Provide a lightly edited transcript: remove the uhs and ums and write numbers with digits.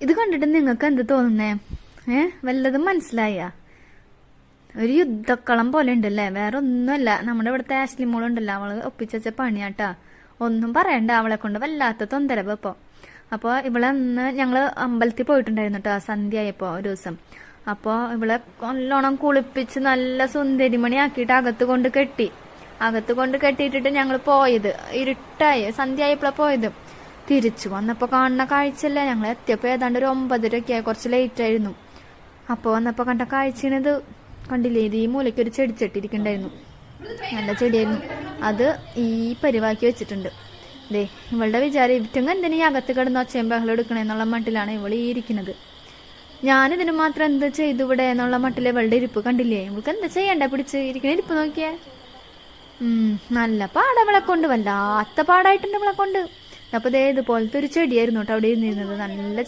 ഇത് കണ്ടിട്ട് നിങ്ങൾക്ക് എന്ത് തോന്നുന്നേ? വല്ലതും മനസ്സിലായ? ഒരു യുദ്ധക്കളം പോലെ ഉണ്ടല്ലേ, വേറെ ഒന്നുമല്ല. നമ്മുടെ ഇവിടുത്തെ ആശ്ലി മോളുണ്ടല്ലോ, അവള് ഒപ്പിച്ച പണിയാട്ടാ. ഒന്നും പറയണ്ട, അവളെ കൊണ്ട് വല്ലാത്ത തൊന്തരവ് ഇപ്പൊ. അപ്പോൾ ഇവിടെ അന്ന് ഞങ്ങള് അമ്പലത്തിൽ പോയിട്ടുണ്ടായിരുന്നു കേട്ടോ, സന്ധ്യ ആയപ്പോ ഒരു ദിവസം. അപ്പോൾ ഇവിടെ നല്ലോണം കുളിപ്പിച്ച് നല്ല സുന്ദരിമണി ആക്കിയിട്ട് അകത്ത് കൊണ്ട് കെട്ടിയിട്ടിട്ട് ഞങ്ങൾ പോയത്. ഇരുട്ടായി, സന്ധ്യ ആയപ്പോഴാണ് പോയത്. തിരിച്ചു വന്നപ്പോ കാണുന്ന കാഴ്ചയല്ല. ഞങ്ങൾ എത്തിയപ്പോ ഏതാണ്ട് ഒരു 9:30 ആയി, കുറച്ച് ലേറ്റ് ആയിരുന്നു. അപ്പോൾ വന്നപ്പോ കണ്ട കാഴ്ചയാണിത്. കണ്ടില്ലേ, ഇത് ഈ മൂലയ്ക്ക് ഒരു ചെടിച്ചട്ടിരിക്കണ്ടായിരുന്നു, നല്ല ചെടിയായിരുന്നു. അത് ഈ പരിവാക്കി വെച്ചിട്ടുണ്ട്. ദേ ഇവളുടെ വിചാരം ഇവറ്റങ്ങ് എന്തിനീ അകത്ത് കിടന്ന് ഒച്ചയും ബഹളം എടുക്കണേന്നുള്ള മട്ടിലാണ് ഇവൾ ഈ ഇരിക്കുന്നത്. ഞാനിതിന് മാത്രം എന്ത് ചെയ്തു ഇവിടെ എന്നുള്ള മട്ടിലെ ഇവളുടെ ഇരിപ്പ് കണ്ടില്ലേ? ഇവൾക്ക് എന്താ ചെയ്യണ്ട, പിടിച്ച് ഇരിക്കണ ഇരിപ്പ് നോക്കിയേ. നല്ല പാടവളെ കൊണ്ട്, വല്ലാത്ത പാടായിട്ടുണ്ട് ഇവളെ കൊണ്ട്. അപ്പൊ ദേ ഇതുപോലത്തെ ഒരു ചെടിയായിരുന്നു കേട്ടോ അവിടെ ഇരുന്നിരുന്നത്, നല്ല ചെടി.